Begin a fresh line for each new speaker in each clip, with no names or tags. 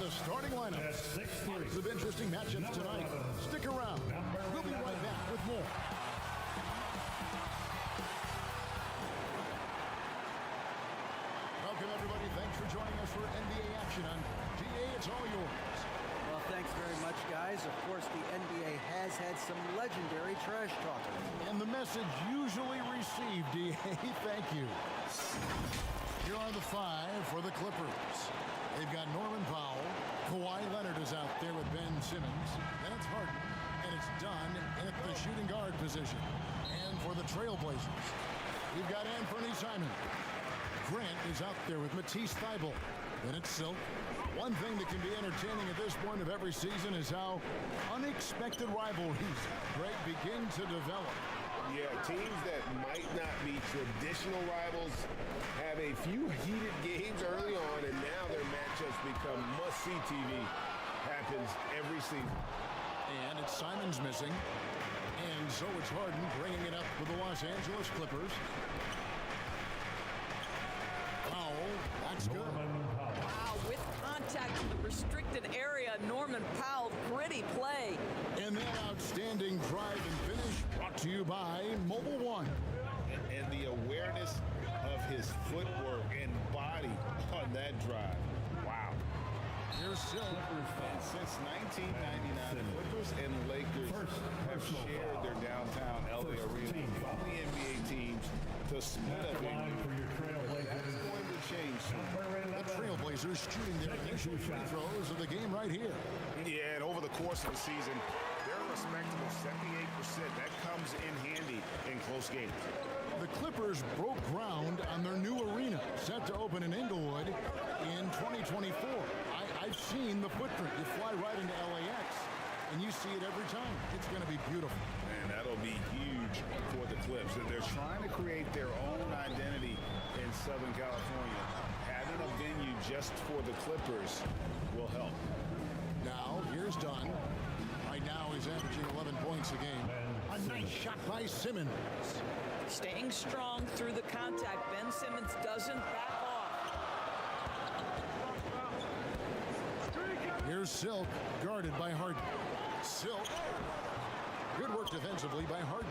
the starting lineup. Lots of interesting matchups tonight. Stick around. We'll be right back with more. Welcome, everybody. Thanks for joining us for NBA action on GA. It's all yours.
Well, thanks very much, guys. Of course, the NBA has had some legendary trash talkers.
And the message usually received, DA. Thank you. Here are the five for the Clippers. They've got Norman Powell. Kawhi Leonard is out there with Ben Simmons. Then it's Harden. And it's done at the shooting guard position. And for the Trailblazers, we've got Anthony Simon. Grant is out there with Matisse Thybulle. Then it's Silk. One thing that can be entertaining at this point of every season is how unexpected rivalries, Greg, begin to develop.
Yeah, teams that might not be traditional rivals have a few heated games early on, and now their matchups become must-see TV. Happens every season.
And it's Simon's missing. And so it's Harden bringing it up with the Los Angeles Clippers. That's good.
Wow, with contact in the restricted area, Norman Powell, gritty play.
And that outstanding drive and finish brought to you by Mobile One.
And the awareness of his footwork and body on that drive. Wow.
Here's Silk.
And since 1999, the Clippers and Lakers have shared their downtown LA arena. Only NBA teams to split up that's going to change soon.
The Trailblazers shooting their initial free throws of the game right here.
Yeah, and over the course of the season, they're a respectable 78%. That comes in handy in close games.
The Clippers broke ground on their new arena, set to open in Inglewood in 2024. I've seen the footprint. You fly right into LAX, and you see it every time. It's going to be beautiful.
And that'll be huge for the Clips. They're trying to create their own identity in Southern California. Having a venue just for the Clippers will help.
Now, here's Dunn. Right now, he's averaging 11 points a game. A nice shot by Simmons.
Staying strong through the contact. Ben Simmons doesn't back off.
Here's Silk, guarded by Harden. Silk. Good work defensively by Harden.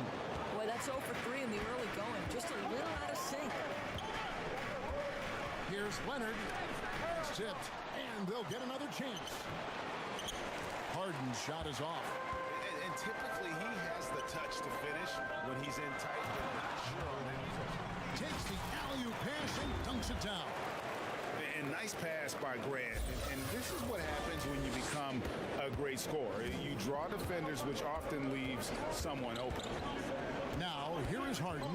Boy, that's 0 for 3 in the early going. Just a little out of sync.
Here's Leonard. It's tipped, and they'll get another chance. Harden's shot is off.
And typically he has the touch to finish when he's in tight, but not sure when he's
Takes the alley-oop pass and dunks it down.
And nice pass by Grant. And this is what happens when you become a great scorer. You draw defenders, which often leaves someone open.
Now, here is Harden.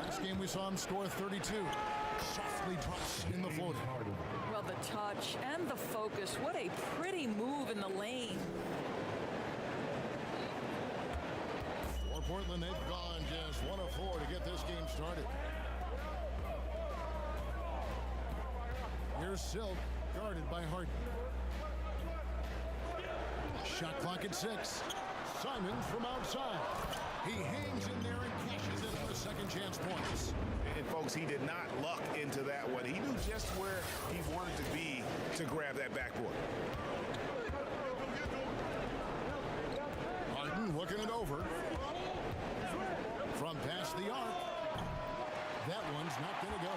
Last game we saw him score 32. Softly drops in the floater.
Well, the touch and the focus. What a pretty move in the lane.
For Portland, they've gone just 1 of 4 to get this game started. Here's Silk, guarded by Harden. Shot clock at 6. Simons from outside. He hangs in there and cashes in for second chance points.
And folks, he did not luck into that one. He knew just where he wanted to be to grab that backboard.
Harden looking it over. From past the arc. That one's not going to go.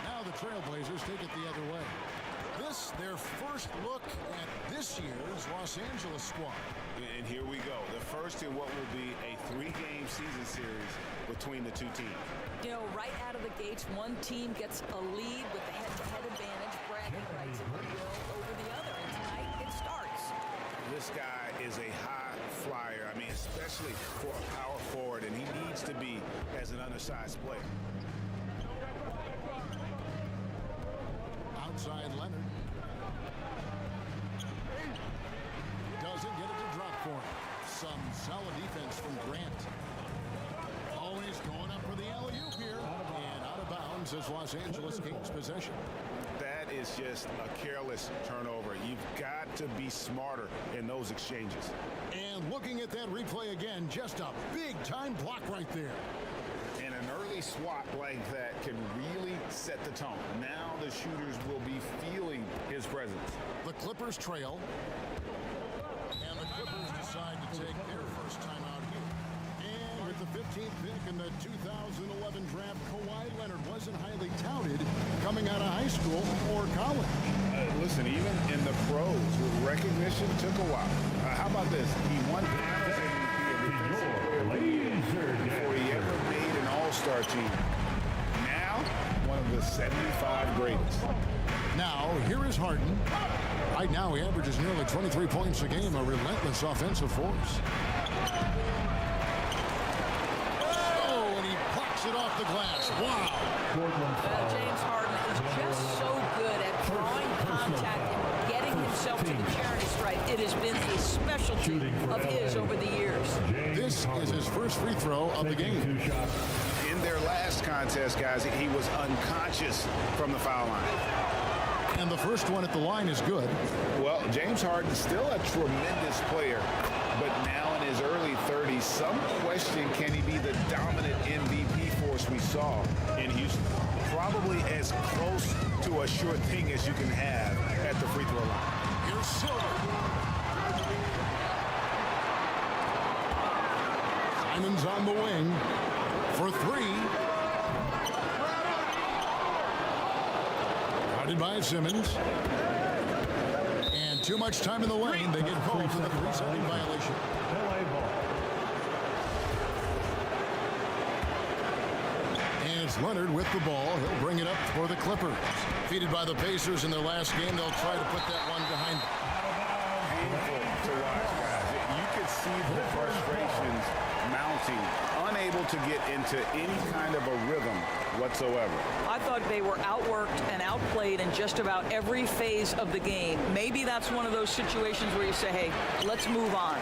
Now the Trailblazers take it the other way. This, their first look at this year's Los Angeles squad.
And here we go. The first in what will be a 3-game season series between the two teams.
You know, right out of the gates, one team gets a lead with the head-to-head advantage, bragging rights, if you will, over the other. And tonight, it starts.
This guy is a high flyer. I mean, especially for a power forward, and he needs to be as an undersized player.
Outside Leonard. Doesn't get it to drop for him. Some solid defense from Grant. Always going up for the alley-oop here. And out of bounds as Los Angeles gains possession.
That is just a careless turnover. You've got to be smarter in those exchanges.
And looking at that replay again, just a big-time block right there.
And an early A swat like that can really set the tone. Now the shooters will be feeling his presence.
The Clippers trail. And the Clippers decide to take their first time out here. And with the 15th pick in the 2011 draft, Kawhi Leonard wasn't highly touted coming out of high school or college.
Listen, even in the pros, recognition took a while. How about this? He won Finals MVP and Defensive Player of the Year before he ever made an All-Star team. Now, one of the 75 greatest.
Now, here is Harden. Right now, he averages nearly 23 points a game, a relentless offensive force. Oh, and he plucks it off the glass. Wow.
James Harden is just so good at drawing contact and getting himself to the charity stripe. It has been a specialty of his over the years.
This is his first free throw of the game.
In their last contest, guys, he was unconscious from the foul line.
And the first one at the line is good.
Well, James Harden still a tremendous player, but now in his early 30s, some question, can he be the dominant MVP force we saw in Houston? Probably as close to a sure thing as you can have at the free throw line.
Here's Silver. Simon's on the wing for three. Guarded by Simmons. And too much time in the lane. They get called for the 3-second violation. And it's Leonard with the ball. He'll bring it up for the Clippers. Defeated by the Pacers in their last game, they'll try to put that one behind them.
Painful to watch, guys. You could see the frustrations mounting, unable to get into any kind of a rhythm whatsoever.
I thought they were outworked and outplayed in just about every phase of the game. Maybe that's one of those situations where you say, hey, let's move on.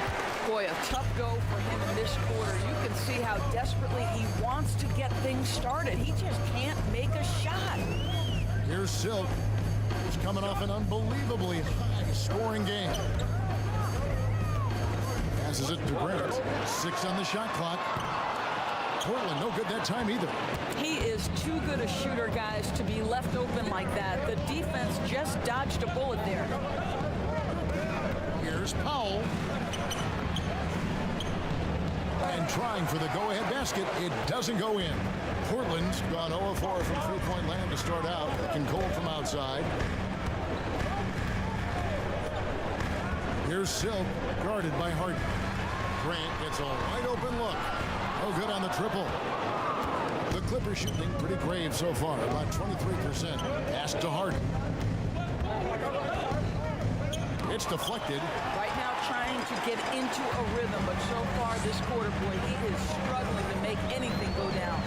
Boy, a tough go for him in this quarter. You can see how desperately he wants to get things started. He just can't make a shot.
Here's Silk, who's coming off an unbelievably high-scoring game. Passes it to Grant. 6 on the shot clock. Portland, no good that time either.
He is too good a shooter, guys, to be left open like that. The defense just dodged a bullet there.
Here's Powell. And trying for the go-ahead basket. It doesn't go in. Portland's gone 0-4 from three-point land to start out. Looking cold from outside. Here's Silk, guarded by Harden. Grant gets a wide-open look. No good on the triple. The Clippers shooting pretty grave so far, about 23%. Pass to Harden. It's deflected.
Right now trying to get into a rhythm, but so far this quarter, boy, he is struggling to make anything go down.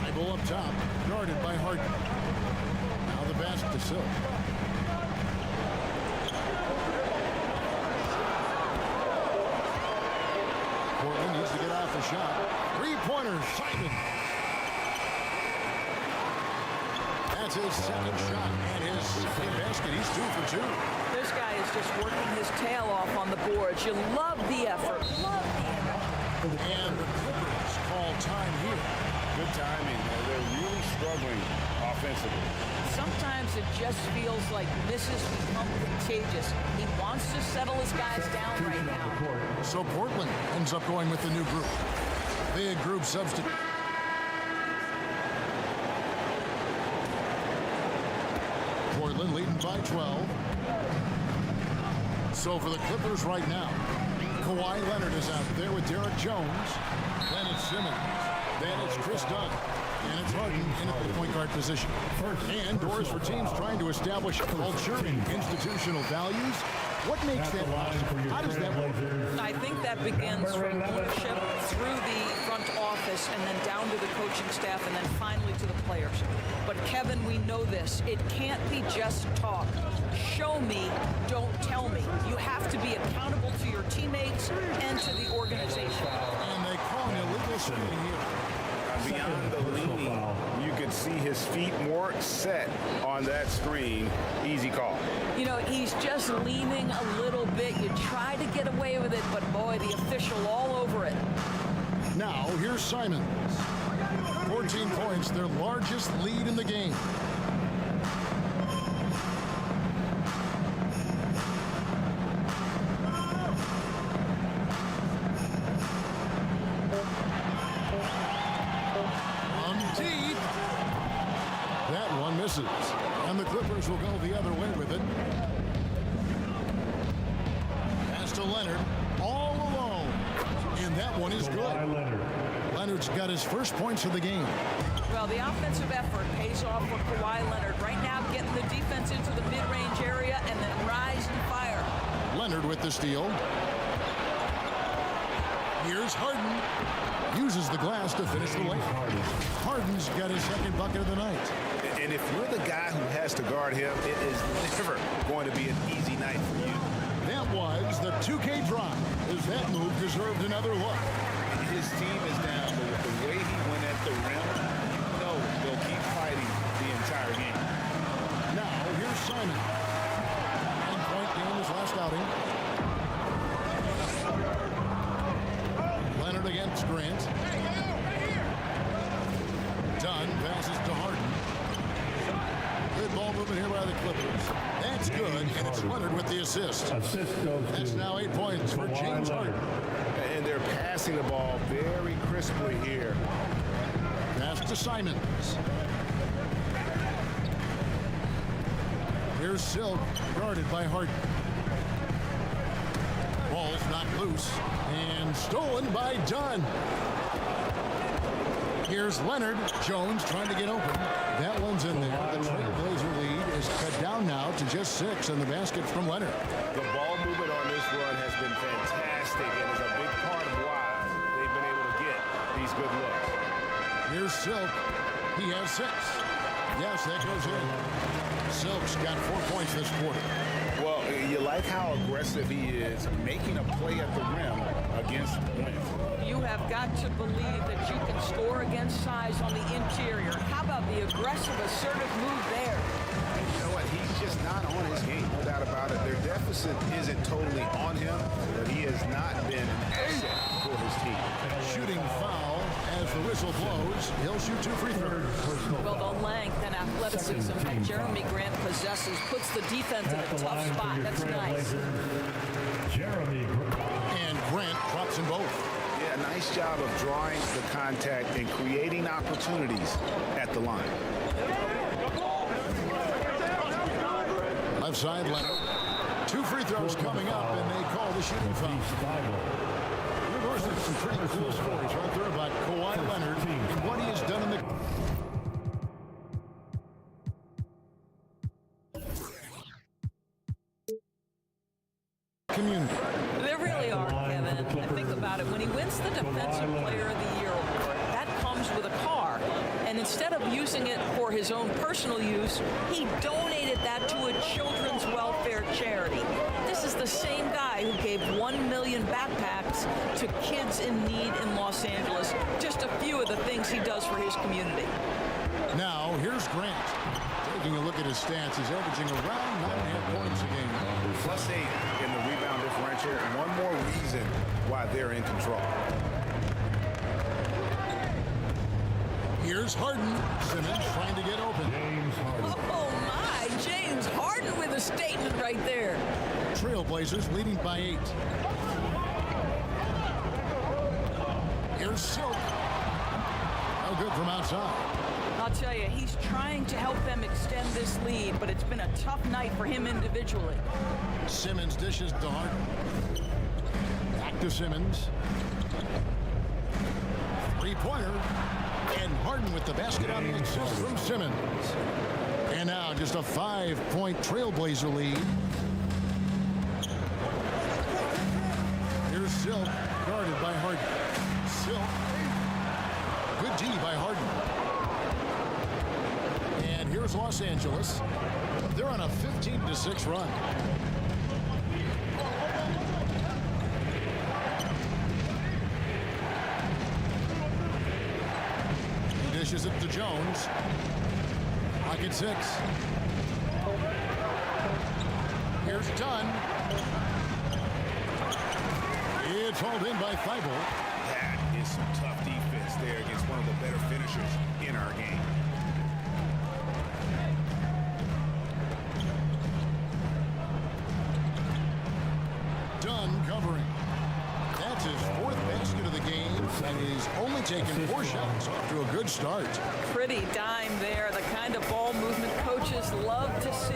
Dribble up top, guarded by Harden. Now the basket to Silk. Portland needs to get off the shot. Three-pointer, Simon. That's his second shot and his second basket. He's 2 for 2.
This guy is just working his tail off on the boards. You love the effort. Love the effort.
And the Clippers call time here.
Good timing. They're really struggling offensively.
Sometimes it just feels like misses become contagious. He wants to settle his guys down right now.
So Portland ends up going with the new group. Big group substitute. Portland leading by 12. So for the Clippers right now, Kawhi Leonard is out there with Derek Jones. Then it's Simmons. Then it's Chris Dunn. And it's Harden in at the point guard position. And doors for teams trying to establish culture and institutional values. What makes that possible? How does that work?
I think that begins from leadership through the front office and then down to the coaching staff and then finally to the players. But Kevin, we know this. It can't be just talk. Show me, don't tell me. You have to be accountable to your teammates and to the organization.
And they call an illegal screen here.
Beyond the leaning, you could see his feet more set on that screen. Easy call.
You know, he's just leaning a little bit. You try to get away with it, but boy, the official all over it.
Now, here's Simons. 14 points, their largest lead in the game. Deep. That one misses. And the Clippers will go the other way with it. Pass to Leonard. All alone. And that one is good. Leonard's got his first points of the game.
Well, the offensive effort pays off for Kawhi Leonard. Right now, getting the defense into the mid-range area and then rise and fire.
Leonard with the steal. Here's Harden. Uses the glass to finish the layup. Harden's got his second bucket of the night.
And if you're the guy who has to guard him, it is never going to be an easy night for you.
That was the 2K drop, as that move deserved another look.
His team is down, but with the way he went at the rim, you know they'll keep fighting the entire game.
Now, here's Simon. 9-point game his last outing. Leonard against Grant. Dunn passes to Harden. Good ball movement here by the Clippers. That's good, and it's Leonard with the assist. That's now 8 points for James Harden.
And they're passing the ball very crisply here.
Pass to Simons. Here's Silk, guarded by Harden. Ball's knocked loose and stolen by Dunn. Here's Leonard. Jones trying to get open. That one's in there. The Trailblazer lead is cut down now to just 6, and the basket from Leonard.
The ball movement on this run has been fantastic and is a big part of why they've been able to get these good looks.
Here's Silk. He has 6. Yes, that goes in. Silk's got 4 points this quarter.
Well, you like how aggressive he is making a play at the rim against Wentz.
You have got to believe that you can score against size on the interior. How about the aggressive, assertive move there?
You know what? He's just not on his game, no doubt about it. Their deficit isn't totally on him, but he has not been an asset for his team.
Shooting foul as the whistle blows. He'll shoot 2 free throws.
Well, the length and athleticism that Jeremy Grant possesses puts the defense in a tough spot. That's nice.
And Grant drops them both.
Yeah, nice job of drawing the contact and creating opportunities at the line.
Left side, Leonard. 2 free throws coming up, and they call the shooting foul. There's some pretty cool stories right there about Kawhi Leonard and what he has done in the community.
There really are, Kevin. And think about it. When he wins the Defensive Player of the Year award, that comes with a car. And instead of using it for his own personal use, he donated that to a children's welfare charity. This is the same guy who gave 1 million backpacks to kids in need in Los Angeles. Just a few of the things he does for his community.
Now, here's Grant. Taking a look at his stats, he's averaging around 9.5 points a game.
+8 in the rebound differential. One more reason why they're in control.
Here's Harden. Simmons trying to get open.
Oh, my. James Harden with a statement right there.
Trailblazers leading by 8. Here's Silk. No good from outside.
I'll tell you, he's trying to help them extend this lead, but it's been a tough night for him individually.
Simmons dishes to Harden. Back to Simmons. 3-pointer. And Harden with the basket on the assist from Simmons. And now just a 5-point Trailblazer lead. Here's Silk, guarded by Harden. Silk. Good D by Harden. And here's Los Angeles. They're on a 15-6 run. He dishes it to Jones. Clock at 6. Here's Dunn. It's hauled in by Thibault.
That is is some tough defense there against one of the better finishers in our game.
Dunn covering. That's his fourth basket of the game, and he's only taken 4 shots. Off to a good start.
Pretty dime there, the kind of ball movement coaches love to see.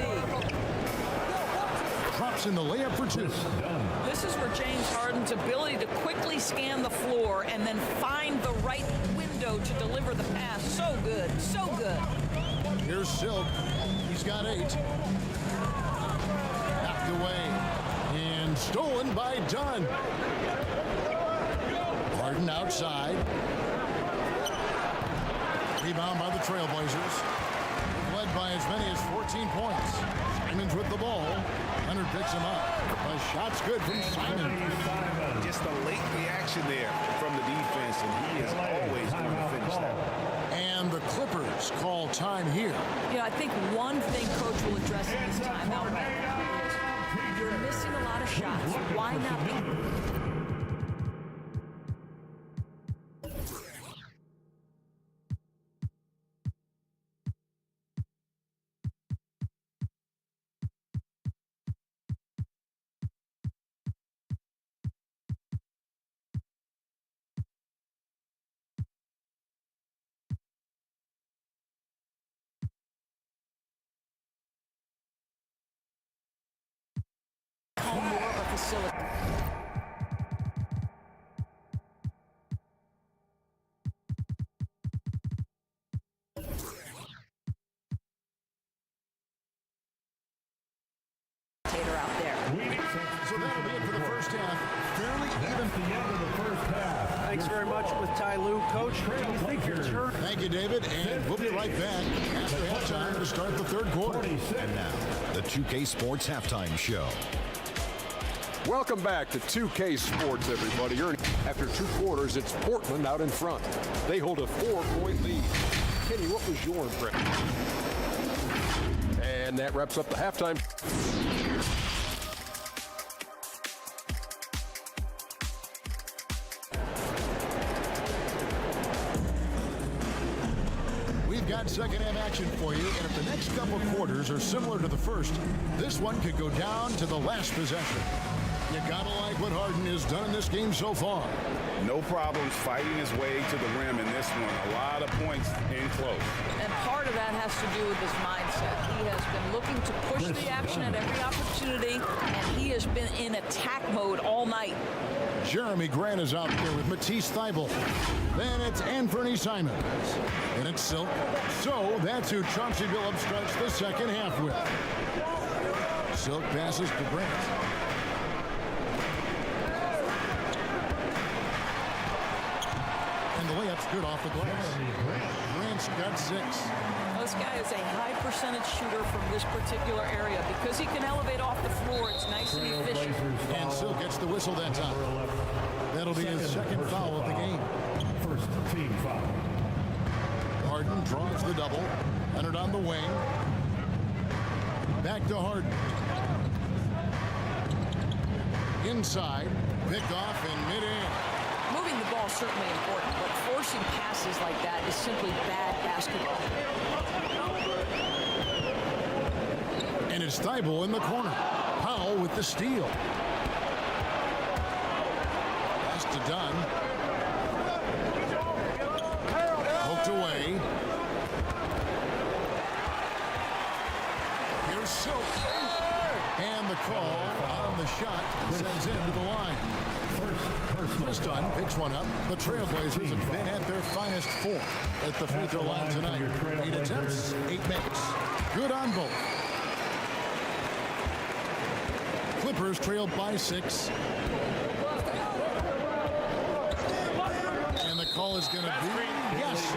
Drops in the layup for 2.
This is where James Harden's ability to quickly scan the floor and then find the right window to deliver the pass. So good, so good.
Here's Silk. He's got 8. Knocked away and stolen by Dunn. Harden outside. Rebound by the Trailblazers. Led by as many as 14 points. Simon's with the ball. Leonard picks him up. A shot's good from Simon.
Just a late reaction there from the defense, and he is always going to finish that.
And the Clippers call time here.
Yeah, I think one thing Coach will address in this timeout is you're missing a lot of shots. Why not be... more of a facility. Out there.
So that'll be it for the first half. Fairly even.
That's the end of the first half.
Thanks very much with Ty Lue. Coach, do you think your turn?
Thank you, David, and we'll be right back after halftime to start the third quarter.
And now, the 2K Sports Halftime Show.
Welcome back to 2K Sports, everybody. After 2 quarters, it's Portland out in front. They hold a 4-point lead. Kenny, what was your impression? And that wraps up the halftime.
We've got second half action for you, and if the next couple quarters are similar to the first, this one could go down to the last possession. You gotta like what Harden has done in this game so far.
No problems fighting his way to the rim in this one. A lot of points in close.
And part of that has to do with his mindset. He has been looking to push the action at every opportunity, and he has been in attack mode all night.
Jeremy Grant is out there with Matisse Thybulle. Then it's Anthony Simons. And it's Silk. So that's who Chauncey Billups starts the second half with. Silk passes to Grant. And the layup's good off the glass. Grant's got 6.
This guy is a high percentage shooter from this particular area. Because he can elevate off the floor, it's nice and efficient.
And Silk gets the whistle that time. That'll be his second foul of the game.
First team foul.
Harden draws the double. Leonard on the wing. Back to Harden. Inside. Picked off in midair.
Moving the ball is certainly important, but forcing passes like that is simply bad basketball.
And it's Thybulle in the corner. Powell with the steal. Pass to Dunn. Poked away. Here's Silk. And the call on the shot sends him to the line. First Dunn picks one up. The Trailblazers have been at their finest 4 at the free throw line tonight. 8 attempts, 8 makes. Good on both. Clippers trailed by 6. And the call is going to be yes.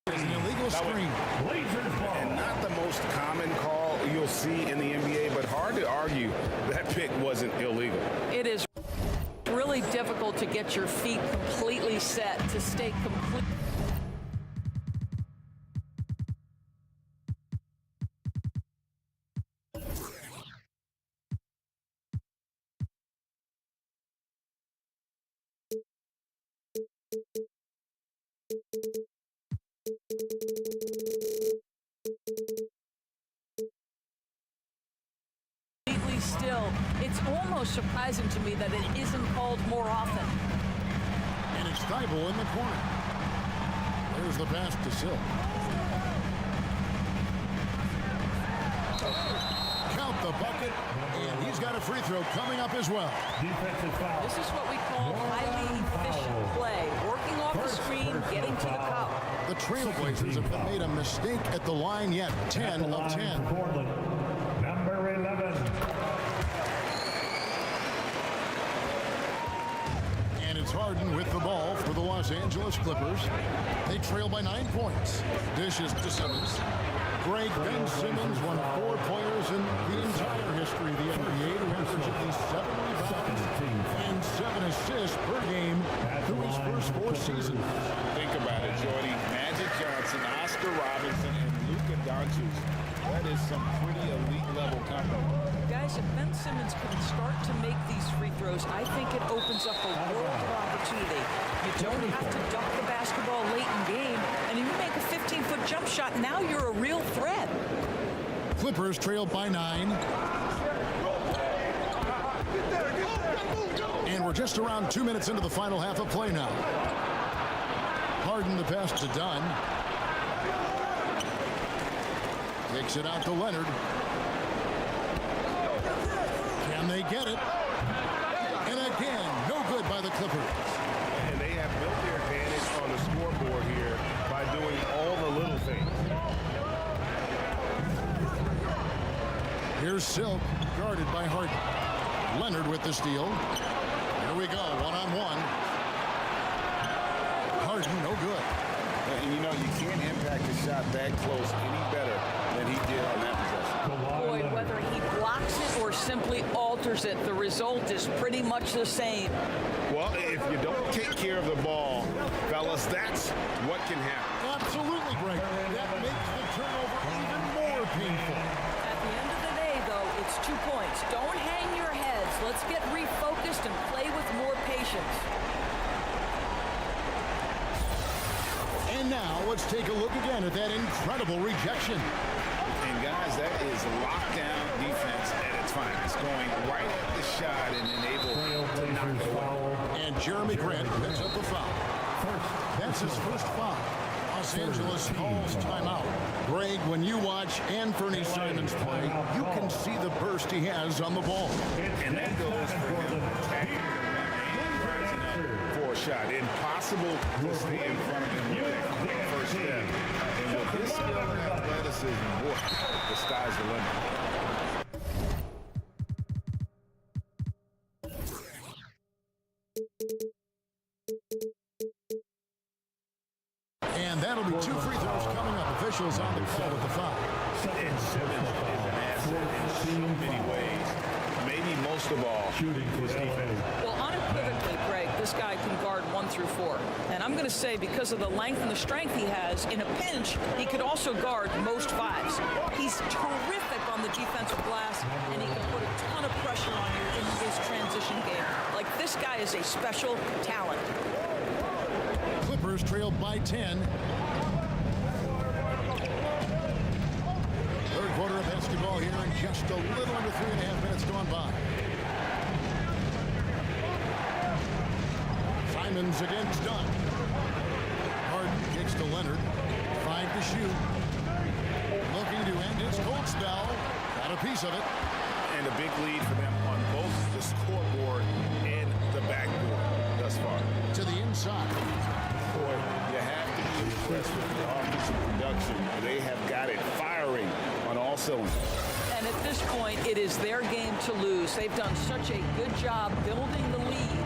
An illegal screen.
And not the most common call you'll see in the NBA.
difficult to get your feet completely set, to stay complete. Still, it's almost surprising to me that it isn't called more often.
And it's Thibault in the corner. There's the pass to Silk. Count the bucket, and he's got a free throw coming up as well.
Defensive foul.
This is what we call highly efficient play. Working off the screen, getting to the cup.
The Trailblazers have not made a mistake at the line yet. 10 of 10.
Portland. Number 11.
And it's Harden with the ball for the Los Angeles Clippers. They trail by 9 points. Dishes to Simmons. Greg Ben Simmons, one of 4 players in the entire history of the NBA to average at least 7 rebounds and 7 assists per game through his first 4 seasons.
Think about it, Jordy. Magic Johnson, Oscar Robinson, and Luka Doncic. That is some pretty elite level company.
Guys, if Ben Simmons can start to make these free throws, I think it opens up a world of opportunity. You don't have to duck the basketball late in game, and if you make a 15-foot jump shot, now you're a real threat.
Clippers trail by 9. And we're just around 2 minutes into the final half of play now. Harden the pass to Dunn. Takes it out to Leonard. Can they get it? And again, no good by the Clippers.
And they have built their advantage on the scoreboard here by doing all the little things.
Here's Silk, guarded by Harden. Leonard with the steal. Here we go, one-on-one. Harden, no good.
And you know, you can't impact a shot that close any better than he did on that possession.
Boy, whether he blocks it or simply alters it, the result is pretty much the same.
Well, if you don't take care of the ball, fellas, that's what can happen.
Absolutely, Greg. That makes the turnover even more painful.
At the end of the day, though, it's 2 points. Don't hang your heads. Let's get refocused and play with more patience.
And now let's take a look again at that incredible rejection.
And guys, that is lockdown defense at its finest. Going right at the shot and then able to knock it away.
And Jeremy Grant picks up the foul. That's his first foul. Los Angeles calls timeout. Greg, when you watch Anthony Simons play, you can see the burst he has on the ball.
And that goes for him. For a shot. Impossible to stay in front of him with that first step. And with his skill and athleticism, boy, the sky's the limit.
And that'll be 2 free throws coming up. Officials on the call with the foul.
And Simmons is an asset in so many ways. Maybe most of all, his defense.
Well, unequivocally, Greg, this guy can guard 1 through 4. And I'm going to say because of the length and the strength he has, in a pinch, he could also guard most 5s. He's terrific on the defensive glass, and he can put a ton of pressure on you in his transition game. Like, this guy is a special talent.
Clippers trail by 10. Third quarter of basketball here, and just a little under 3.5 minutes gone by. Simons against Dunn. Harden kicks to Leonard. 5 to shoot. Looking to end his cold spell. Got a piece of it.
And a big lead for them on both the scoreboard and the backboard thus far.
To the inside.
Boy, you have to be impressed with the offensive production. They have got it firing on all cylinders.
And at this point, it is their game to lose. They've done such a good job building the lead.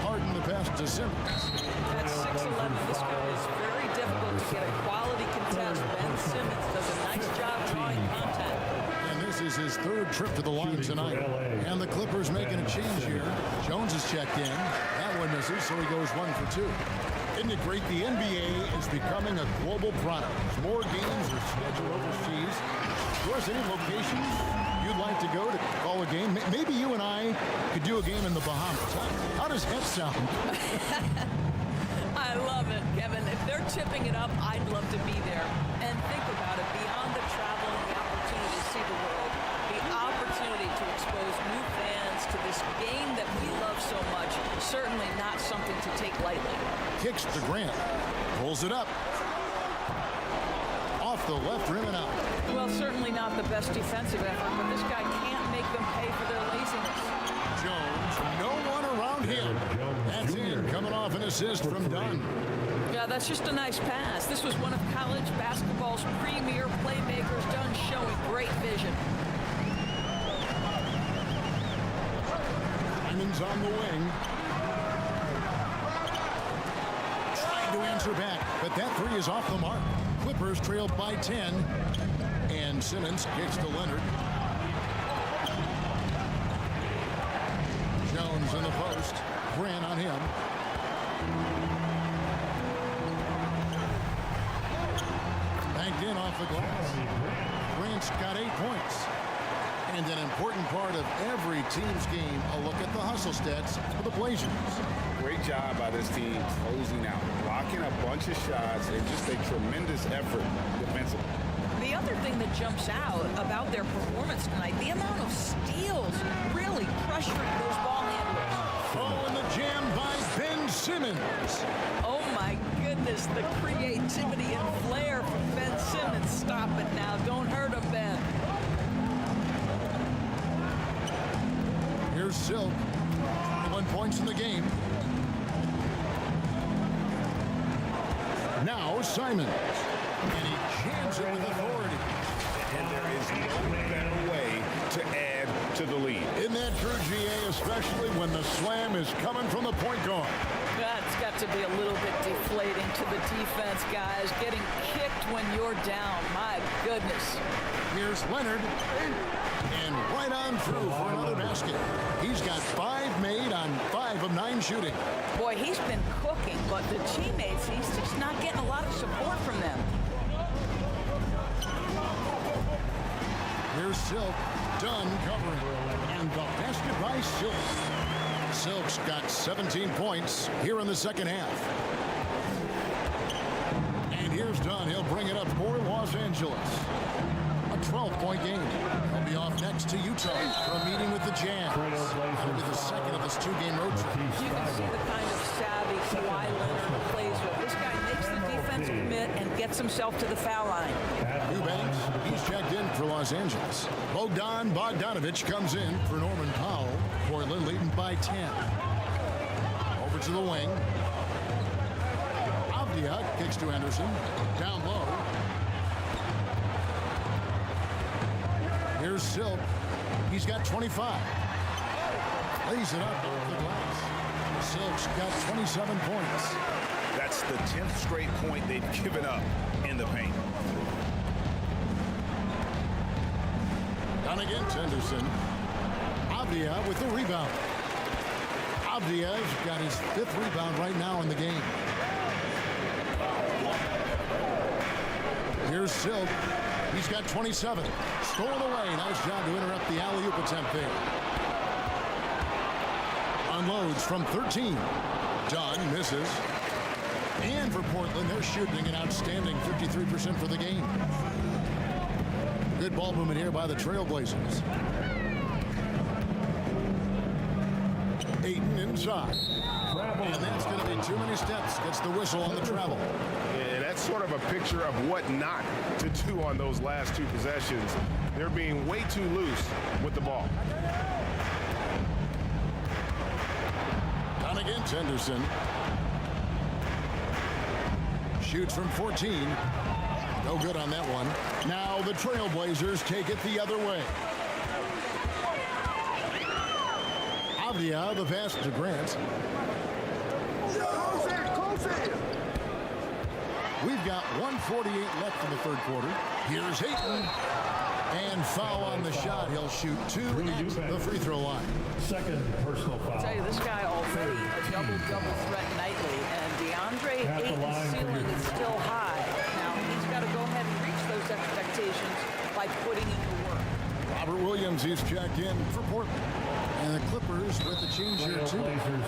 Harden the pass to Simmons.
At 6'11", this guy is very difficult to get a quality contest. Ben Simmons does a nice job drawing contact.
And this is is his third trip to the line tonight. And the Clippers making a change here. Jones is checked in. That one misses, so he goes 1 for 2. Isn't it great? The NBA is becoming a global product. More games are scheduled overseas. Yours, any locations you'd like to go to call a game? Maybe you and I could do a game in the Bahamas. How does that sound?
I love it, Kevin. If they're tipping it up, I'd love to be there. And think about it, beyond the travel and the opportunity to see the world, the opportunity to expose new fans to this game that we love so much, certainly not something to take lightly.
Kicks to Grant. Pulls it up. Off the left rim and out.
Well, certainly not the best defensive effort, but this guy can't make them pay for their laziness.
Jones, no one around him. That's in, coming off an assist from Dunn.
Yeah, that's just a nice pass. This was one of college basketball's premier playmakers, Dunn, showing great vision.
Simon's on the wing. Trying to answer back, but that three is off the mark. Clippers trail by 10. And Simmons kicks to Leonard. Jones in the post. Grant on him. Banked in off the glass. Grant's got 8 points. And an important part of every team's game, a look at the hustle stats for the Blazers.
Great job by this team closing out, blocking a bunch of shots, and just a tremendous effort defensively.
The other thing that jumps out about their performance tonight, the amount of steals, really pressuring those ball handlers.
Oh, and the jam by Ben Simmons.
Oh my goodness, the creativity and flair from Ben Simmons. Stop it now, don't hurt him, Ben.
Here's Silk. 21 points in the game. Now Simons. And he jams it with authority.
And there is no better way to add to the lead.
Isn't that true, GA, especially when the slam is coming from the point guard?
That's got to be a little bit deflating to the defense, guys. Getting kicked when you're down. My goodness.
Here's Leonard. And right on through for another basket. He's got 5 made on 5 of 9 shooting.
Boy, he's been cooking, but the teammates, he's just not getting a lot of support from them.
Here's Silk. Dunn covering. And the basket by Silk. Silk's got 17 points here in the second half. And here's Dunn. He'll bring it up for Los Angeles. A 12-point game. He'll be off next to Utah for a meeting with the Jazz. It'll be the second of this 2-game road trip.
You can see the kind of savvy Kawhi Leonard plays with. This guy makes the defense commit and gets himself to the foul line.
Eubanks, he's checked in for Los Angeles. Bogdanovich comes in for Norman Powell. Portland leading by 10. Over to the wing. Avdia kicks to Anderson. Down low. Here's Silk. He's got 25. Lays it up off the glass. Silk's got 27 points.
That's the 10th straight point they've given up in the paint.
Down against Anderson. Avdia with the rebound. Avdia's got his 5th rebound right now in the game. Here's Silk. He's got 27. Stolen away. Nice job to interrupt the alley-oop attempt there. Unloads from 13. Dunn misses. And for Portland, they're shooting an outstanding 53% for the game. Good ball movement here by the Trailblazers. Ayton inside. And that's going to be too many steps. Gets the whistle on the travel.
And that's sort of a picture of what not to do on those last 2 possessions. They're being way too loose with the ball.
Down against Henderson. Shoots from 14. No good on that one. Now the Trailblazers take it the other way. Avdia, the pass to Grant. We've got 1:48 left in the third quarter. Here's Ayton. And foul on the shot. He'll shoot 2 at the free throw line.
Second personal foul.
I'll tell you, this guy already a double-double threat nightly, and DeAndre
At the line
Ayton's
for
ceiling
your-
is still high. Now, he's got to go ahead and reach those expectations by putting in the work.
Robert Williams, he's checked in for Portland. And the Clippers with the change here, too.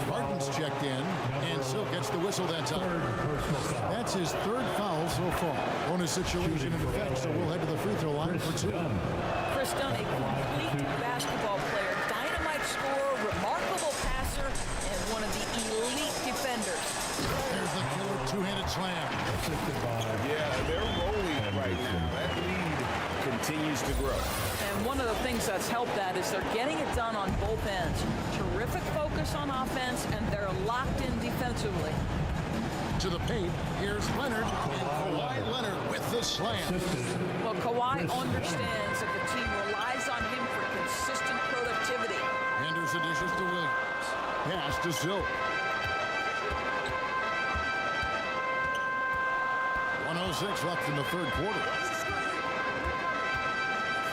Harden's checked in, and Silk gets the whistle that time.
Third personal foul.
That's his 3rd foul so far. Bonus situation in effect, so we'll head to the free throw line for 2.
Chris Dunn, a complete basketball player, dynamite scorer, remarkable passer, and one of the elite defenders.
There's the killer two-handed slam.
Assisted by
Yeah, they're rolling right now. That lead continues to grow.
And one of the things that's helped that is they're getting it done on both ends. Terrific focus on offense, and they're locked in defensively.
To the paint, here's Leonard, and Kawhi Leonard with the slam.
Well, Kawhi understands that the team relies on him for consistent productivity.
Henderson dishes to Williams. Pass to Silk. 1:06 left in the 3rd quarter.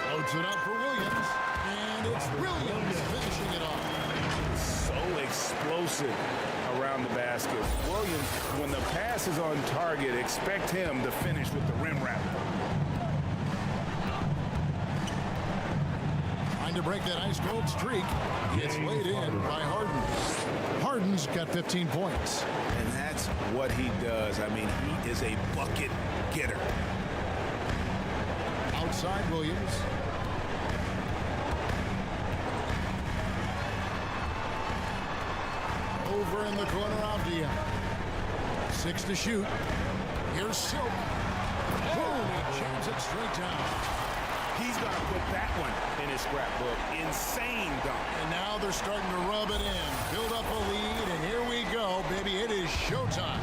Floats it up for Williams, and it's Williams finishing it off.
So explosive around the basket. Williams, when the pass is on target, expect him to finish with the rim wrap.
Trying to break that ice-cold streak. It's laid in by Harden. Harden's got 15 points.
And that's what he does. I mean, he is a bucket getter.
Outside Williams. Over in the corner, Avdia. 6 to shoot. Here's Silk. Boom, he jams it straight down.
He's going to put that one in his scrapbook. Insane dunk.
And now they're starting to rub it in. Build up a lead, and here we go, baby. It is showtime.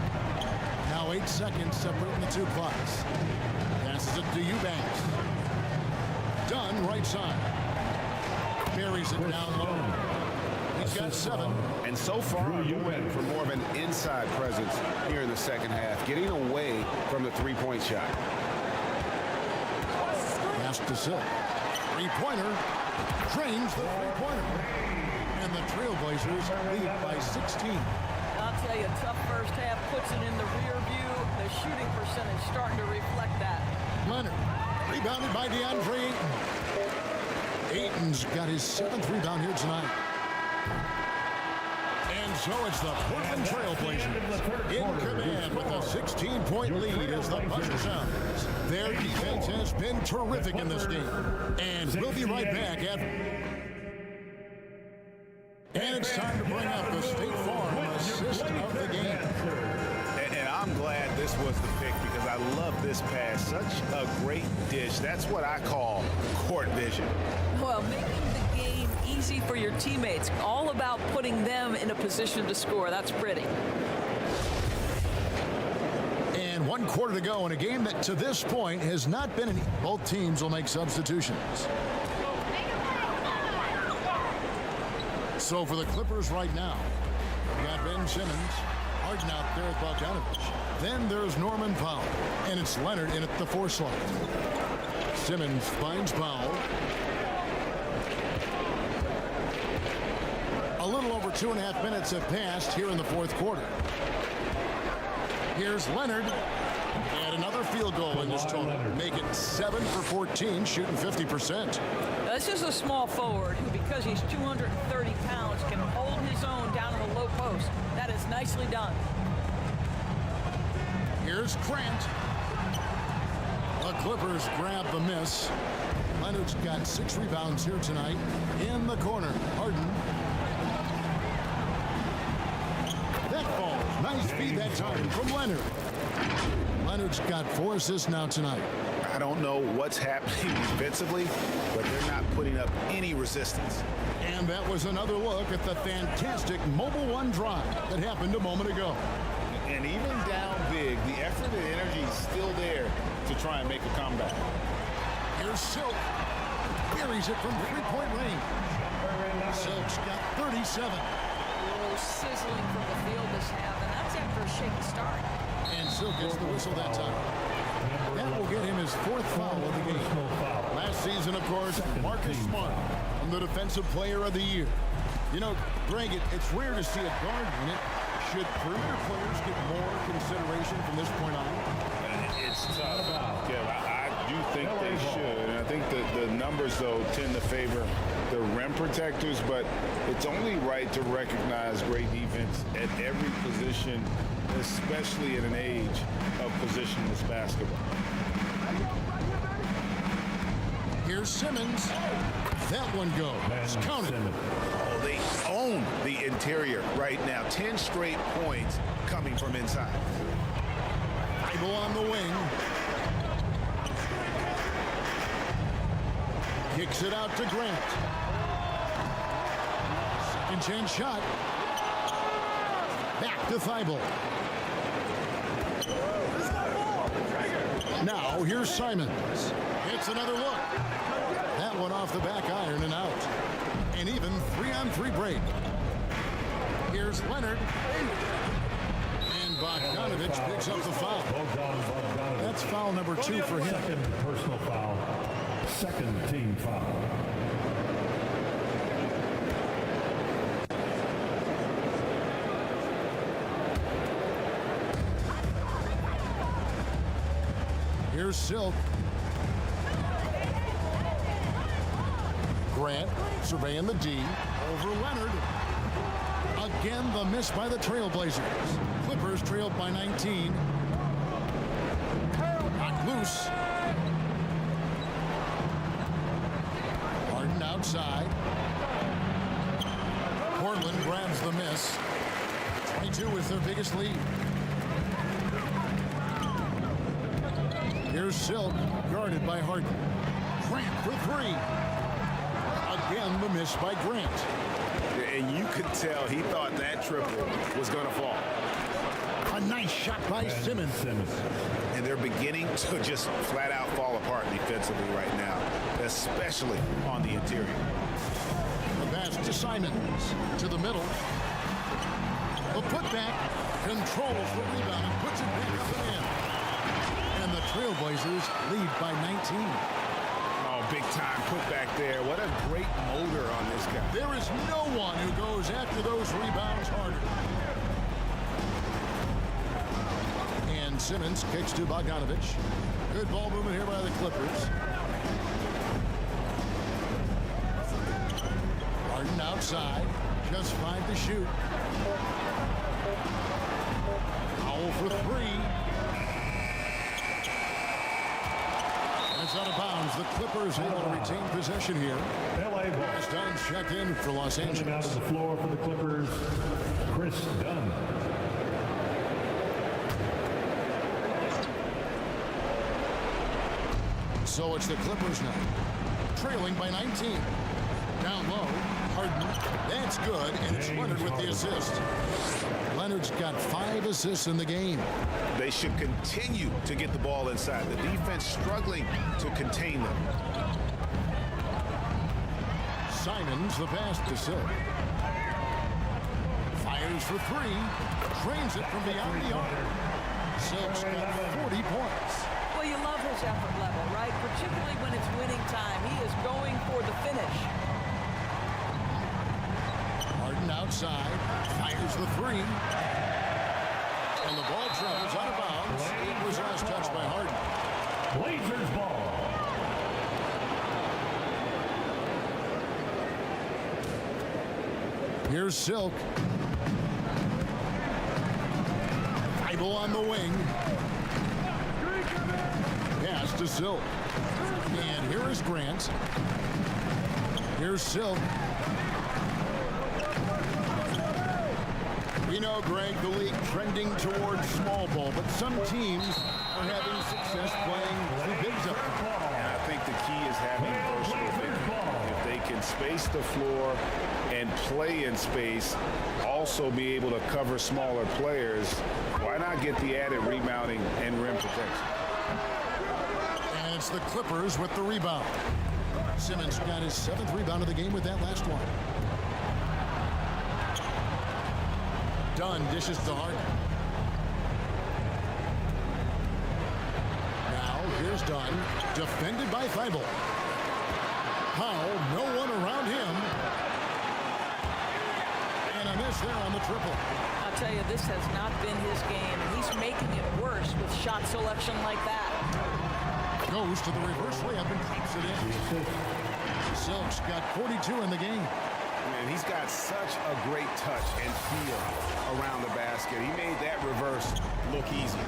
Now 8 seconds separating the 2 clocks. Passes it to Eubanks. Dunn, right side. Buries it down low. He's got 7.
And so far, going for more of an inside presence here in the second half, getting away from the three-point shot.
Pass to Silk. Three-pointer. Drains the three-pointer. And the Trailblazers lead by 16.
I'll tell you, tough first half, puts it in the rear view. The shooting percentage starting to reflect that.
Leonard. Rebounded by DeAndre Ayton. Ayton's got his 7th rebound here tonight. And so it's the Portland Trailblazers in command with a 16-point lead as the buzzer sounds. Their defense has been terrific in this game. And we'll be right back after. And it's time to bring up the State Farm assist of the game.
And I'm glad this was the pick because I love this pass. Such a great dish. That's what I call court vision.
Well, making the game easy for your teammates. All about putting them in a position to score. That's pretty.
And 1 quarter to go in a game that to this point has not been any. Both teams will make substitutions. So for the Clippers right now, we got Ben Simmons, Harden out there with Bogdanovich. Then there's Norman Powell, and it's Leonard in at the 4 slot. Simmons finds Powell. A little over 2.5 minutes have passed here in the 4th quarter. Here's Leonard. And another field goal in this total. Make it 7 for 14, shooting 50%.
Now, this is a small forward who, because he's 230 pounds, can hold his own down in the low post. That is nicely done.
Here's Grant. The Clippers grab the miss. Leonard's got 6 rebounds here tonight. In the corner, Harden. That falls. Nice feed that time from Leonard. Leonard's got 4 assists now tonight.
I don't know what's happening defensively, but they're not putting up any resistance.
And that was another look at the fantastic Mobile One drive that happened a moment ago.
And even down big, the effort and energy is still there to try and make a comeback.
Here's Silk. Buries it from 3-point range. Silk's got 37.
A little sizzling from the field this half, and that's after a shaky start.
And Silk gets the whistle that time. That will get him his 4th foul of the game.
Personal foul.
Last season, of course, Marcus
team
Smart won the Defensive Player of the Year. You know, Greg, it's rare to see a guard win it. Should perimeter players get more consideration from this point on?
It's tough. Yeah, I do think they should. And I think that the numbers, though, tend to favor the rim protectors, but it's only right to recognize great defense at every position, especially in an age of positionless basketball.
Here's Simmons. That one goes. Counted.
Oh, they own the interior right now. 10 straight points coming from inside.
Bible on the wing. Kicks it out to Grant. Second chance shot. Back to Thibault. Now here's Simons. It's another look. That one off the back iron and out. An even 3-on-3 break. Here's Leonard. And Bogdanovich picks up the foul. That's foul number 2 for him.
Second personal foul. Second team foul.
Here's Silk. Grant surveying the D. Over Leonard. Again, the miss by the Trailblazers. Clippers trailed by 19. Knocked loose. Harden outside. Portland grabs the miss. 22 is their biggest lead. Here's Silk, guarded by Harden. Grant for 3. Again, the miss by Grant.
And you could tell he thought that triple was going to fall.
A nice shot by Simmons.
And they're beginning to just flat out fall apart defensively right now, especially on the interior.
The pass to Simons. To the middle. The putback. Controls the rebound and puts it back up and in. And the Trailblazers lead by 19.
Oh, big time put back there. What a great motor on this guy.
There is no one who goes after those rebounds harder. And Simmons kicks to Bogdanovich. Good ball movement here by the Clippers. Harden outside. Just 5 to shoot. Powell for 3. That's out of bounds. The Clippers able to retain possession here.
LA ball.
Last time checked in for Los
Coming out
Angeles.
of the floor for the Clippers, Chris Dunn.
So it's the Clippers now, trailing by 19. Down low, Harden. That's good, and it's Leonard with the assist. Leonard's got 5 assists in the game.
They should continue to get the ball inside. The defense struggling to contain them.
Simons, the pass to Silk. Fires for 3. Drains it from beyond the arc. Silk's got 40 points.
Well, you love his effort level, right? Particularly when it's winning time. He is going for the finish.
Harden outside. Fires the 3. And the ball travels out of bounds. It was last touched by Harden.
Blazers ball.
Here's Silk. Thibault on the wing. Pass to Silk. And here is Grant. Here's Silk. We know, Greg, the league trending towards small ball, but some teams are having success playing the bigs up there.
And I think the key is having versatile thinking. If they can space the floor and play in space, also be able to cover smaller players, why not get the added rebounding and rim protection?
And it's the Clippers with the rebound. Simmons got his 7th rebound of the game with that last one. Dunn dishes to Harden. Now Here's Dunn, defended by Thibault. Powell, no one around him. And a miss there on the triple.
I'll tell you, this has not been his game, and he's making it worse with shot selection like that.
Goes to the reverse layup and drops it in. Silk's got 42 in the game.
Man, he's got such a great touch and feel around the basket. He made that reverse look easy.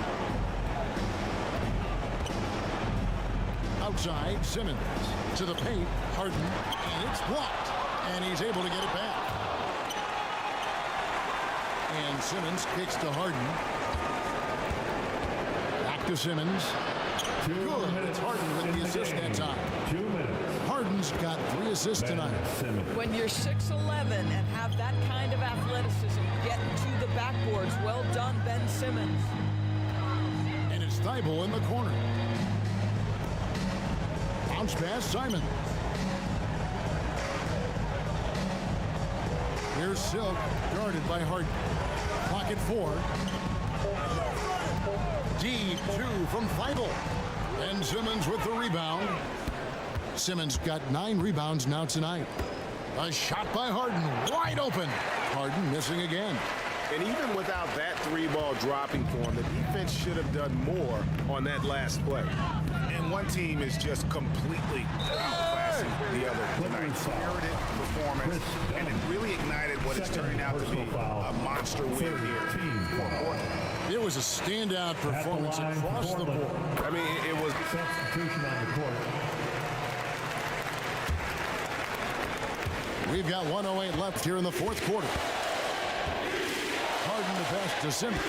Outside, Simmons to the paint, Harden, and it's blocked. And he's able to get it back. And Simmons kicks to Harden. Back to Simmons. Good. It's Harden with the assist that time.
2 minutes.
Harden's got 3 assists tonight.
When you're 6'11" and have that kind of athleticism, getting to the backboards, well done, Ben Simmons.
And it's Thibault in the corner. Bounce pass, Simon. Here's Silk, guarded by Harden. Clock at 4. Deep 2 from Thibault. And Simmons with the rebound. Simmons got 9 rebounds now tonight. A shot by Harden, wide open. Harden missing again.
And even without that 3-ball dropping for him, the defense should have done more on that last play. And one team is just completely outclassing the other tonight. Spirited performance, and it really ignited what is turning out to be a monster win here.
It was a standout performance across the board.
I mean, it was
Substitution on the court.
We've got 1:08 left here in the fourth quarter. Harden the pass to Simmons.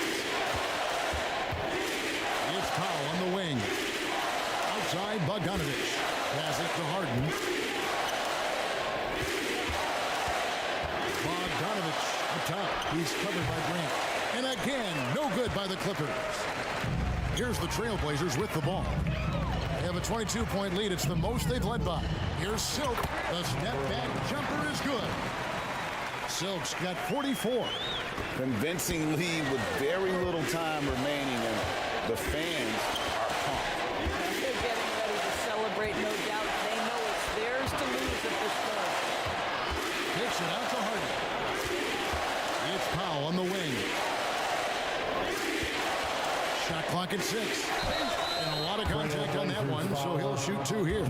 It's Powell on the wing. Outside, Bogdanovich. Pass it to Harden. Bogdanovich up top. He's covered by Grant. And again, no good by the Clippers. Here's the Trailblazers with the ball. They have a 22-point lead. It's the most they've led by. Here's Silk. The step-back jumper is good. Silk's got 44.
convincing lead with very little time remaining, and the fans are pumped.
They're getting ready to celebrate, no doubt. They know it's theirs to lose at this point.
Kicks it out to Harden. It's Powell on the wing. Shot clock at 6. And a lot of contact on that one, so he'll shoot 2 here.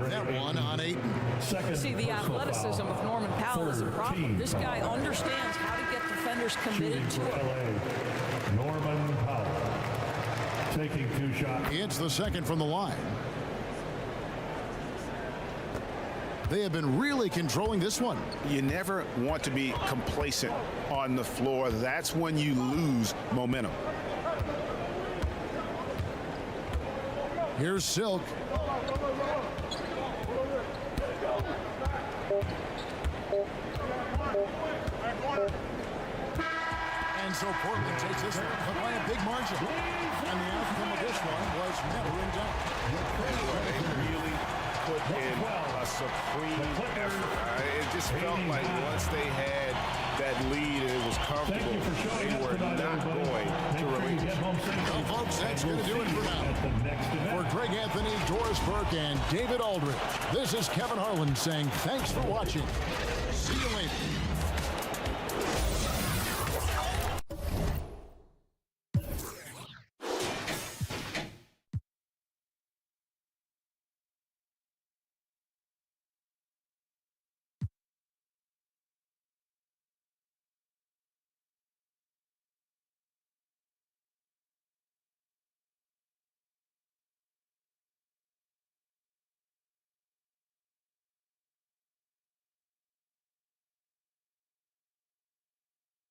That one on 8.
See, the athleticism of Norman Powell is a problem. This guy understands how to get defenders committed to it.
Norman Powell taking 2 shots.
It's the second from the line. They have been really controlling this one.
You never want to be complacent on the floor. That's when you lose momentum.
Here's Silk. And so Portland takes this one, but by a big margin. And the outcome of this one was never in doubt.
They really put in a supreme effort. It just felt like once they had that lead and it was comfortable, they were not going to release.
Well, folks, that's going to do it for now. For Greg Anthony, Doris Burke, and David Aldridge, this is Kevin Harlan saying thanks for watching.